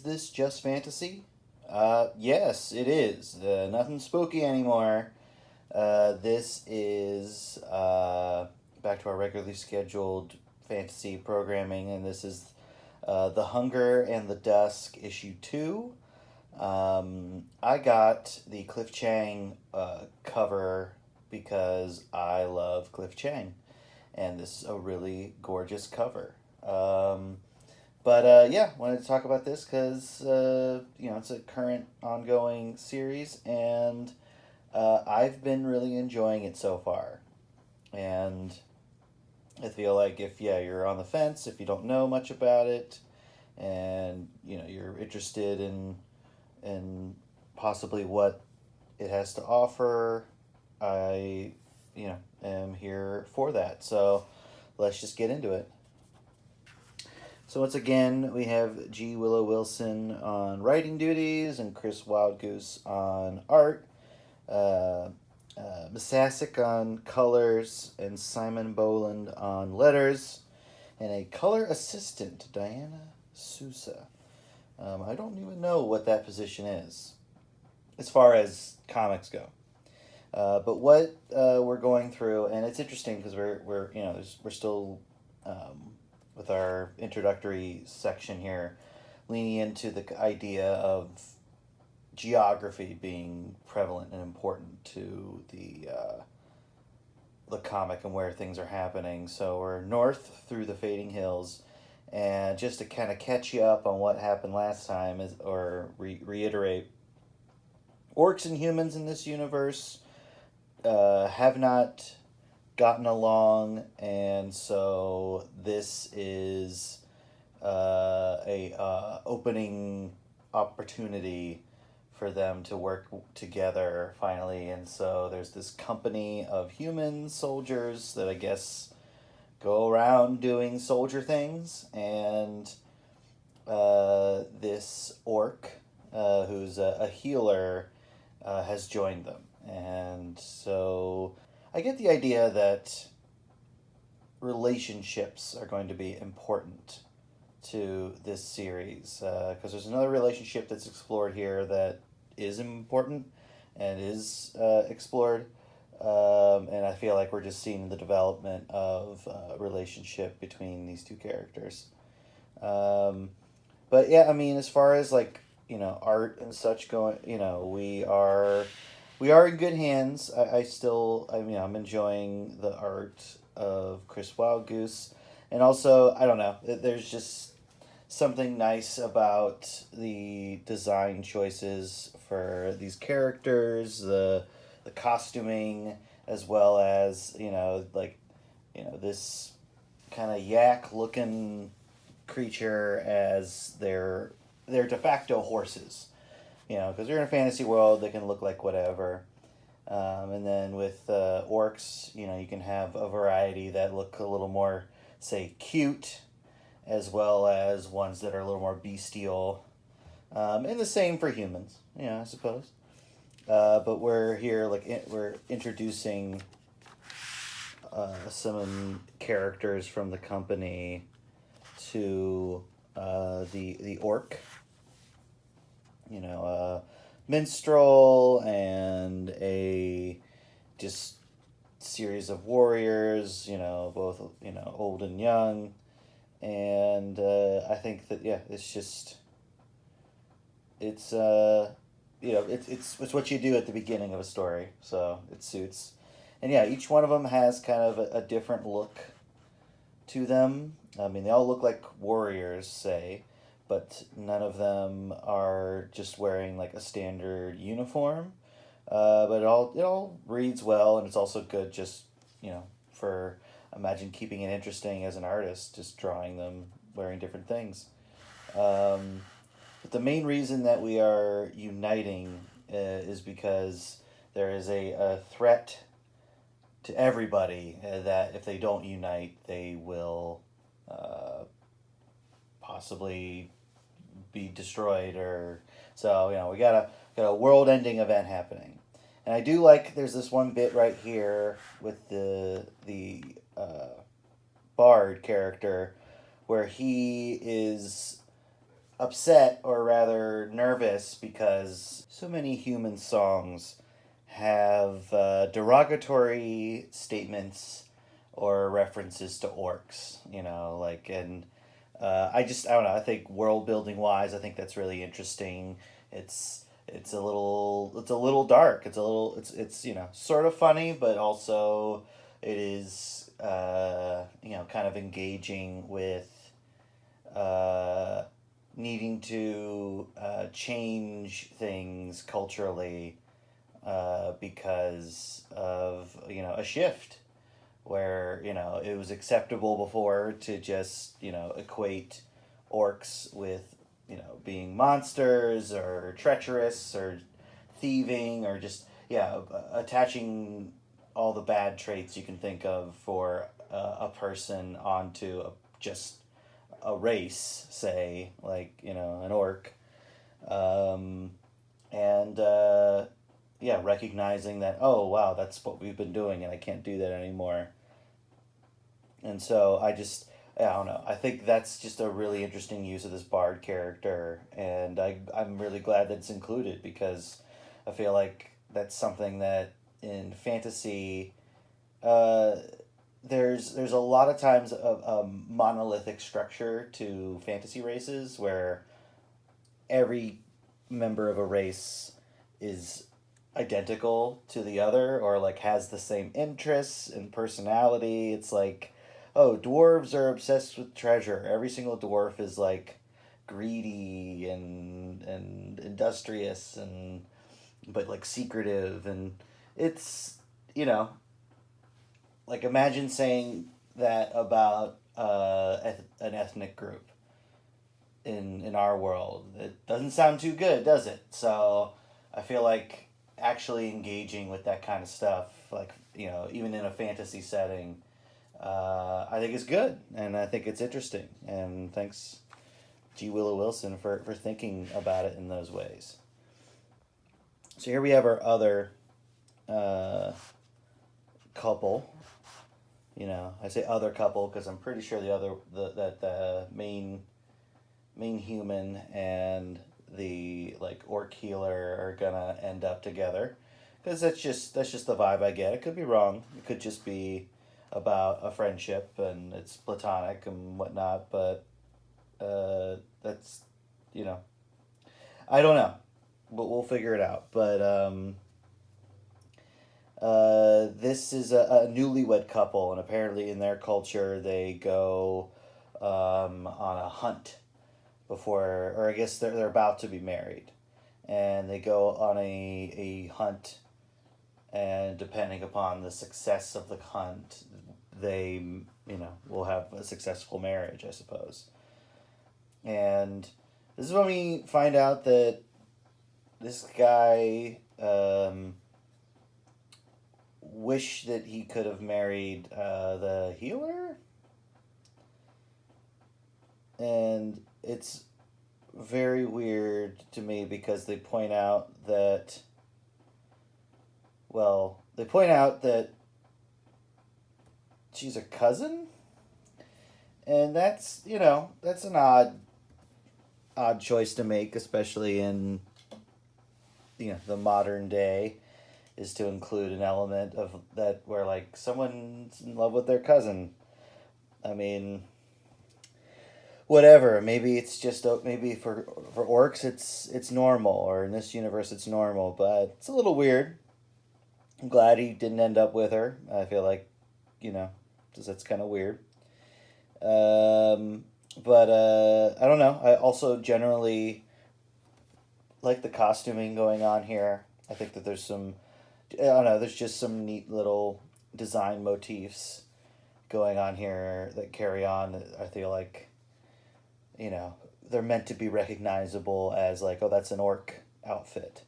this just fantasy? Yes, it is. Nothing spooky anymore. This is back to our regularly scheduled fantasy programming, and this is The Hunger and the Dusk, issue 2. I got the Cliff Chang cover because I love Cliff Chang, and this is a really gorgeous cover. Yeah, wanted to talk about this because it's a current ongoing series, and I've been really enjoying it so far. And I feel like if you're on the fence, if you don't know much about it, and you're interested in possibly what it has to offer, I am here for that. So let's just get into it. So once again, we have G. Willow Wilson on writing duties and Chris Wildgoose on art, Msassyk on colors, and Simon Boland on letters, and a color assistant, Diana Sousa. I don't even know what that position is as far as comics go. But what we're going through, and it's interesting because we're still with our introductory section here, leaning into the idea of geography being prevalent and important to the comic and where things are happening. So we're north through the Fading Hills, and just to kind of catch you up on what happened last time reiterate, orcs and humans in this universe have not gotten along, and so this is a opening opportunity for them to work together finally. And so there's this company of human soldiers that I guess go around doing soldier things, and this orc who's a healer has joined them. And so I get the idea that relationships are going to be important to this series, because there's another relationship that's explored here that is important and is explored, and I feel like we're just seeing the development of a relationship between these two characters. But yeah, I mean, as far as art and such going, we are in good hands. I'm enjoying the art of Chris Wildgoose, and also I don't know, there's just something nice about the design choices for these characters, the costuming, as well as this kind of yak looking creature as their de facto horses. Because they're in a fantasy world, they can look like whatever. And then with orcs, you can have a variety that look a little more, say, cute, as well as ones that are a little more bestial. And the same for humans, I suppose. But we're here, we're introducing some characters from the company to the orc. Minstrel and a just series of warriors, both old and young, and I think that it's what you do at the beginning of a story, so it suits. And each one of them has kind of a different look to them. I mean, they all look like warriors, say, but none of them are just wearing like a standard uniform. But it all reads well, and it's also good just for, imagine keeping it interesting as an artist, just drawing them wearing different things. But the main reason that we are uniting is because there is a threat to everybody that if they don't unite, they will possibly be destroyed, or so we got a world-ending event happening. And I do like, there's this one bit right here with the Bard character where he is upset, or rather nervous, because so many human songs have derogatory statements or references to orcs, and I don't know. I think world building wise, I think that's really interesting. It's a little dark. It's sort of funny, but also it is kind of engaging with uh, needing to change things culturally because of a shift where it was acceptable before to just equate orcs with being monsters or treacherous or thieving or just attaching all the bad traits you can think of for a person onto just a race, say like an orc, um, and recognizing that, oh wow, that's what we've been doing and I can't do that anymore. And so I don't know. I think that's just a really interesting use of this bard character, and I'm really glad that it's included because I feel like that's something that in fantasy, uh, there's a lot of times a monolithic structure to fantasy races where every member of a race is identical to the other or like has the same interests and personality. It's like, oh, dwarves are obsessed with treasure. Every single dwarf is like greedy and industrious and but like secretive, and it's you know like imagine saying that about an ethnic group in our world. It doesn't sound too good, does it? So I feel like actually engaging with that kind of stuff, like even in a fantasy setting, I think is good, and I think it's interesting. And thanks, G. Willow Wilson, for thinking about it in those ways. So here we have our other uh, couple. I say other couple because I'm pretty sure that the main human and the like orc healer are gonna end up together, because that's just the vibe I get. It could be wrong. It could just be about a friendship and it's platonic and whatnot. But that's you know I don't know, but we'll figure it out. But this is a newlywed couple, and apparently in their culture they go on a hunt before, or I guess they're about to be married, and they go on a hunt, and depending upon the success of the hunt, they will have a successful marriage, I suppose. And this is when we find out that this guy wish that he could have married the healer, and it's very weird to me because they point out that she's a cousin, and that's an odd choice to make, especially in the modern day, is to include an element of that where like someone's in love with their cousin. I mean, whatever. Maybe it's just maybe for orcs it's normal, or in this universe it's normal, but it's a little weird. I'm glad he didn't end up with her. I feel like, because that's kind of weird. But I don't know. I also generally like the costuming going on here. I think that there's some, I don't know, there's just some neat little design motifs going on here that carry on. I feel like, they're meant to be recognizable as like, oh, that's an orc outfit.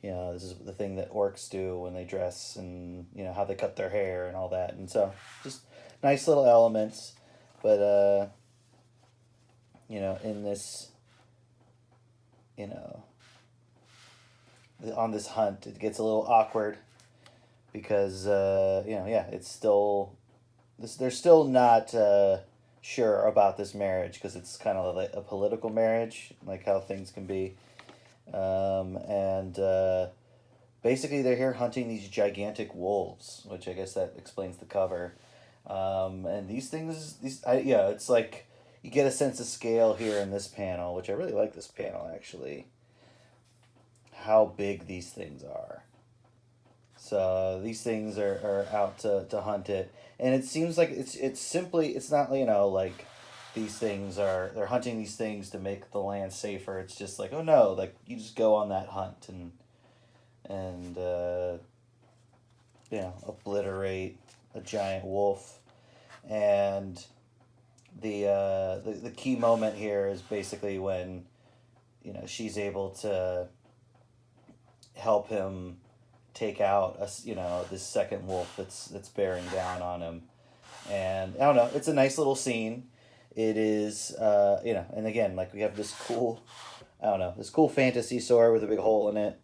This is the thing that orcs do when they dress, and how they cut their hair and all that. And so just nice little elements. But in this, on this hunt, it gets a little awkward because it's still they're still not sure about this marriage because it's kind of like a political marriage, like how things can be. And basically, they're here hunting these gigantic wolves, which I guess that explains the cover. And these things, yeah, it's like you get a sense of scale here in this panel, which I really like this panel actually. How big these things are. So these things are out to hunt it, and it seems like it's not like these things they're hunting these things to make the land safer. It's just like, oh no, like you just go on that hunt and obliterate a giant wolf. And the key moment here is basically when she's able to help him take out this second wolf that's bearing down on him. And I don't know, it's a nice little scene. It is and again, like, we have this cool, I don't know, this cool fantasy sword with a big hole in it.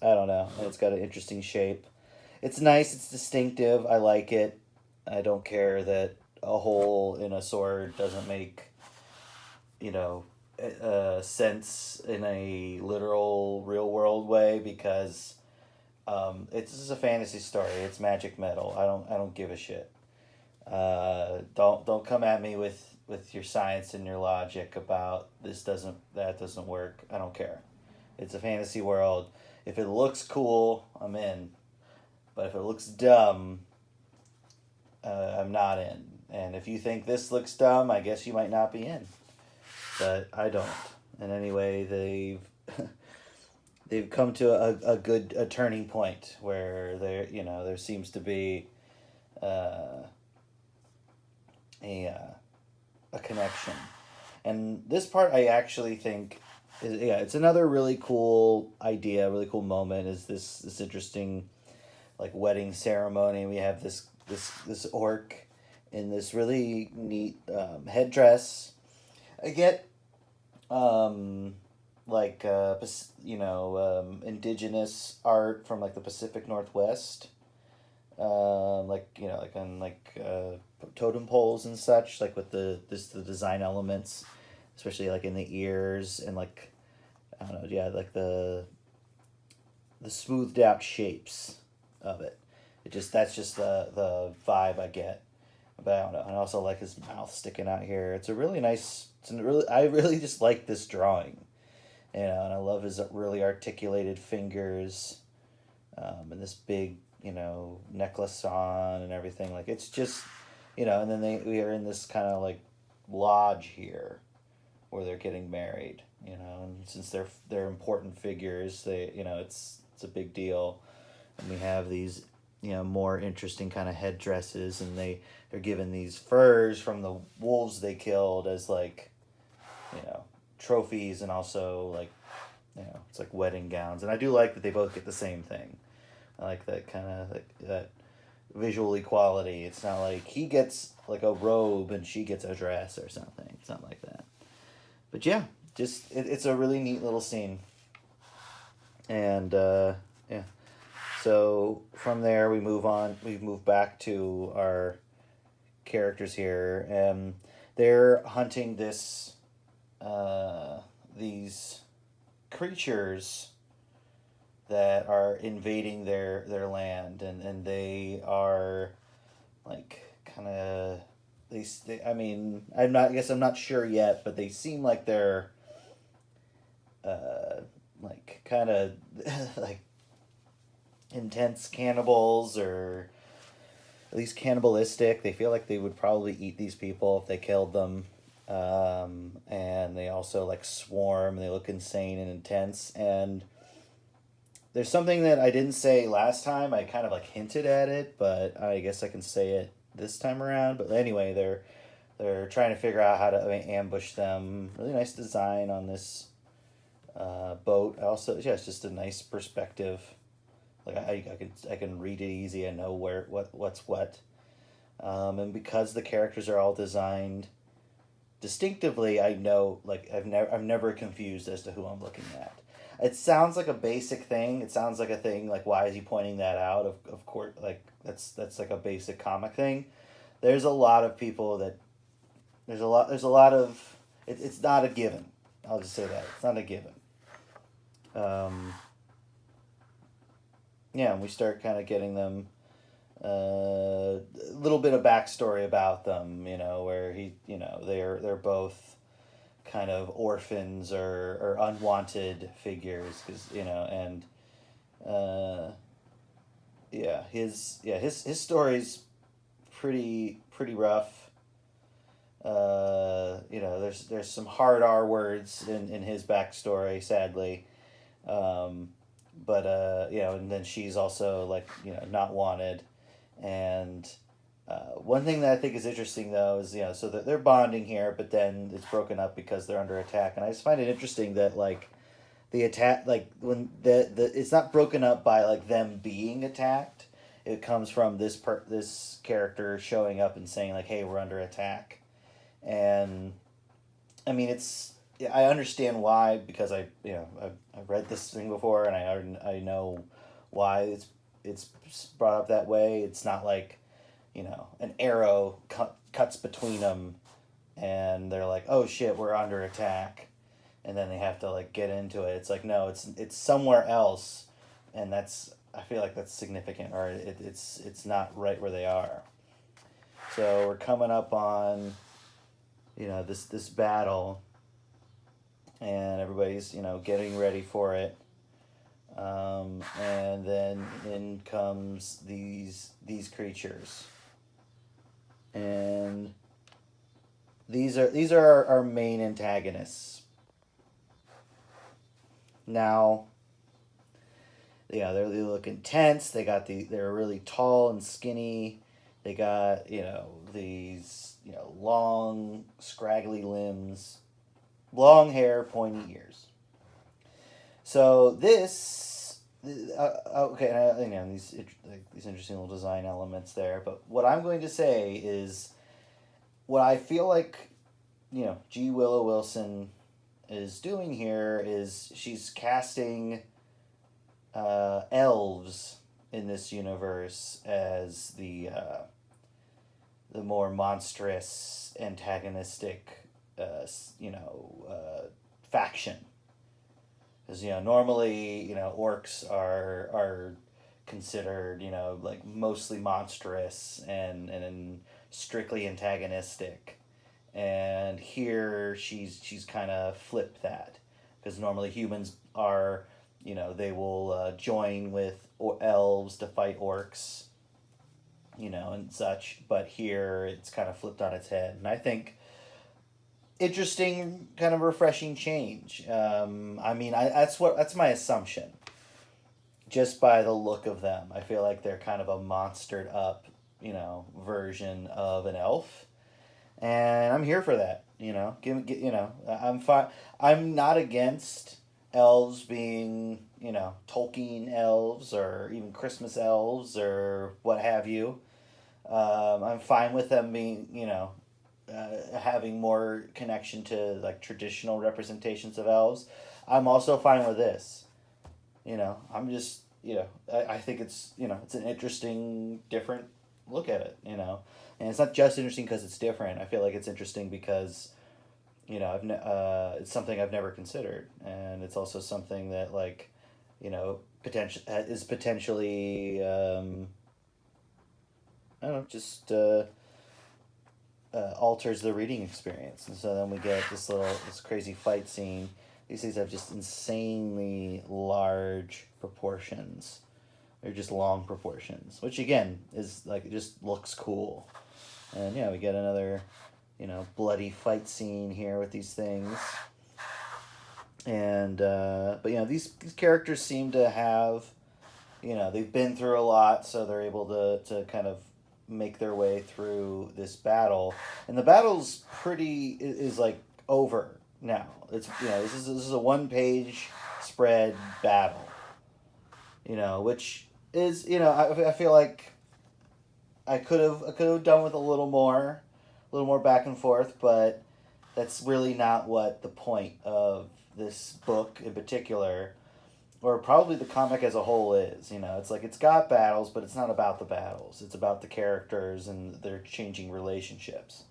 I don't know, and it's got an interesting shape. It's nice, it's distinctive, I like it. I don't care that a hole in a sword doesn't make sense in a literal real world way, because it's just a fantasy story. It's magic metal. I don't give a shit. Don't come at me with your science and your logic about that doesn't work. I don't care. It's a fantasy world. If it looks cool, I'm in. But if it looks dumb, I'm not in. And if you think this looks dumb, I guess you might not be in. But I don't. And anyway, they've come to a turning point where there seems to be a connection. And this part I actually think it's another really cool idea, really cool moment, is this interesting like wedding ceremony. We have this orc in this really neat headdress. I get indigenous art from like the Pacific Northwest, like on totem poles and such, like with the design elements, especially like in the ears and like, I don't know, yeah, like the smoothed out shapes of it. That's just the vibe I get. But I don't know. And I also like his mouth sticking out here. It's a really nice. I really just like this drawing, and I love his really articulated fingers, and this big necklace on and everything. Like, it's just, and then we are in this kind of like lodge here, where they're getting married. And since they're important figures, it's a big deal, and we have these more interesting kind of headdresses, and they're given these furs from the wolves they killed as like trophies, and also like it's like wedding gowns. And I do like that they both get the same thing. I like that kind of that visual equality. It's not like he gets like a robe and she gets a dress or something. It's not like that. But yeah, just it's a really neat little scene. And yeah. So from there we move on. We move back to our characters here, and they're hunting these creatures that are invading their land, and they are like kind of I mean, I guess I'm not sure yet, but they seem like they're like kind of like intense cannibals, or at least cannibalistic. They feel like they would probably eat these people if they killed them. And they also like swarm. They look insane and intense. And there's something that I didn't say last time. I kind of like hinted at it, but I guess I can say it this time around. But anyway, they're trying to figure out how to ambush them. Really nice design on this boat. Also, yeah, it's just a nice perspective. Like I can read it easy. I know what's what. And because the characters are all designed distinctively, I know, like, I'm never confused as to who I'm looking at. It sounds like a basic thing. It sounds like a thing like, why is he pointing that out? Of course, like that's like a basic comic thing. There's a lot of people that There's a lot of. It's not a given. I'll just say that it's not a given. Um, yeah, and we start kind of getting them a little bit of backstory about them. Where they're both kind of orphans or unwanted figures, because and uh, his story's pretty rough. There's some hard R words in his backstory, sadly. But and then she's also like not wanted, and one thing that I think is interesting though is so that they're bonding here, but then it's broken up because they're under attack, and I just find it interesting that like the attack, like when the it's not broken up by like them being attacked. It comes from this character showing up and saying like, "Hey, we're under attack," and I mean I understand why, because I've read this thing before, and I know why it's brought up that way. It's not like an arrow cuts between them, and they're like, "Oh shit, we're under attack," and then they have to like get into it. It's like, no, it's somewhere else, and I feel like that's significant, or it's not right where they are. So we're coming up on this battle, and everybody's getting ready for it, and then in comes these creatures, and these are our main antagonists. Now, they look intense. They're really tall and skinny. They got these long scraggly limbs, long hair, pointy ears. So this, okay, these interesting little design elements there. But what I'm going to say is, what I feel like, G. Willow Wilson is doing here is she's casting elves in this universe as the more monstrous, antagonistic, faction. Because normally orcs are considered like mostly monstrous and strictly antagonistic, and here she's kind of flipped that, because normally humans are they will join with elves to fight orcs, and such. But here it's kind of flipped on its head, and I think interesting, kind of refreshing change. That's my assumption. Just by the look of them, I feel like they're kind of a monstered up, version of an elf, and I'm here for that. I'm fine. I'm not against elves being, Tolkien elves or even Christmas elves or what have you. I'm fine with them being, having more connection to like traditional representations of elves. I'm also fine with this. I'm just, I think it's, it's an interesting, different look at it, and it's not just interesting because it's different. I feel like it's interesting because, it's something I've never considered, and it's also something that like, potentially, I don't know, just alters the reading experience, and so then we get this crazy fight scene. These things have just insanely large proportions. They're just long proportions, which again is like, it just looks cool. And we get another, bloody fight scene here with these things. And but these characters seem to have, they've been through a lot, so they're able to kind of make their way through this battle. And the battle's is like over now. It's this is a 1-page spread battle. Which is I feel like I could have done with a little more back and forth, but that's really not what the point of this book in particular, or probably the comic as a whole, is. It's like, it's got battles, but it's not about the battles. It's about the characters and their changing relationships.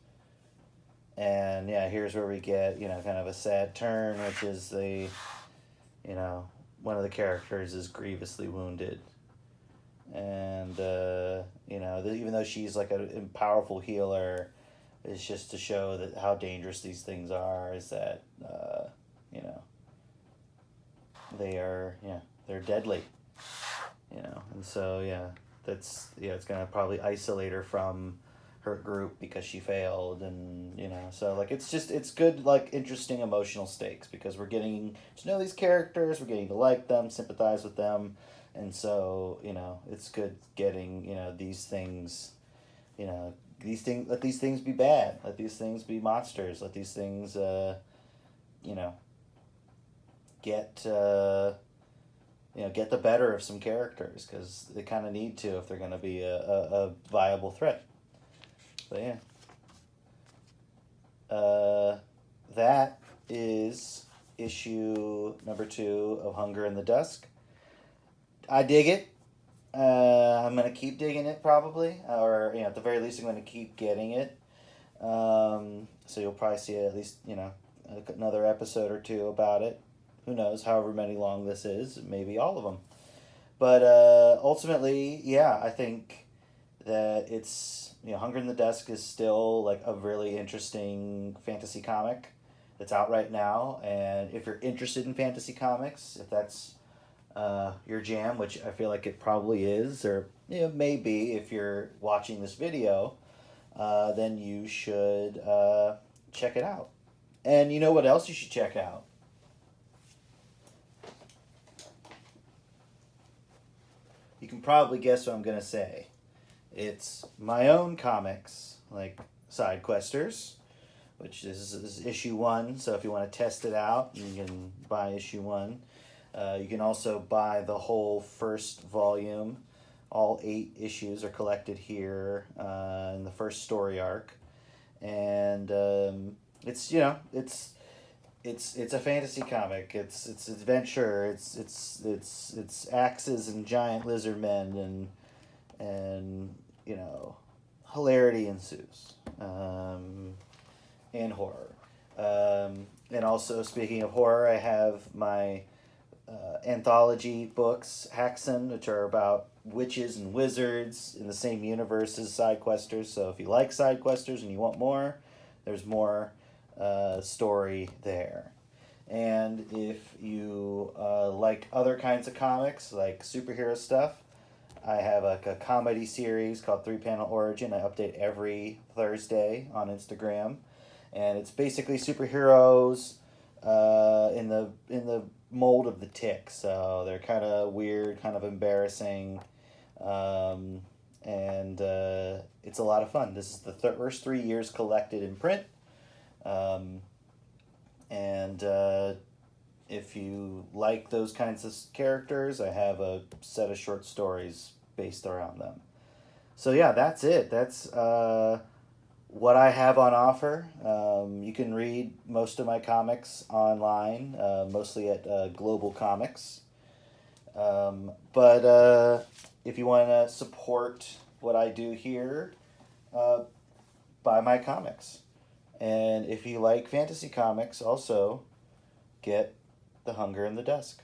And yeah, here's where we get, kind of a sad turn, which is one of the characters is grievously wounded. And, even though she's like a powerful healer, it's just to show that how dangerous these things are, is that, they're deadly, and so, it's going to probably isolate her from her group because she failed, and so it's good, interesting emotional stakes, because we're getting to know these characters, we're getting to like them, sympathize with them, and so it's good getting these things, let these things be bad, let these things be monsters, let these things get the better of some characters, because they kind of need to if they're going to be a viable threat. But yeah. That is issue number 2 of Hunger in the Dusk. I dig it. I'm going to keep digging it, probably. Or, at the very least, I'm going to keep getting it. So you'll probably see at least, another episode or 2 about it. Who knows, however many long this is, maybe all of them. But ultimately, I think that it's, Hunger in the Dusk is still like a really interesting fantasy comic that's out right now. And if you're interested in fantasy comics, if that's your jam, which I feel like it probably is, or maybe if you're watching this video, then you should check it out. And you know what else you should check out? You can probably guess what I'm going to say. It's my own comics, like Side Questers, which is issue 1. So if you want to test it out, you can buy issue 1. You can also buy the whole first volume. All 8 issues are collected here in the first story arc. And it's a fantasy comic. It's adventure. It's axes and giant lizard men, and hilarity ensues, and horror. And also, speaking of horror, I have my anthology books, Haxen, which are about witches and wizards in the same universe as Side Questers. So if you like Side Questers and you want more, there's more story there. And if you like other kinds of comics, like superhero stuff, I have a comedy series called 3-Panel Origin. I update every Thursday on Instagram, and it's basically superheroes in the mold of the Tick. So they're kind of weird, kind of embarrassing, and it's a lot of fun. This is the first 3 years collected in print. And if you like those kinds of characters, I have a set of short stories based around them. So yeah, that's it. That's what I have on offer. You can read most of my comics online, mostly at Global Comics. But if you want to support what I do here, buy my comics. And if you like fantasy comics, also get The Hunger in the Dusk.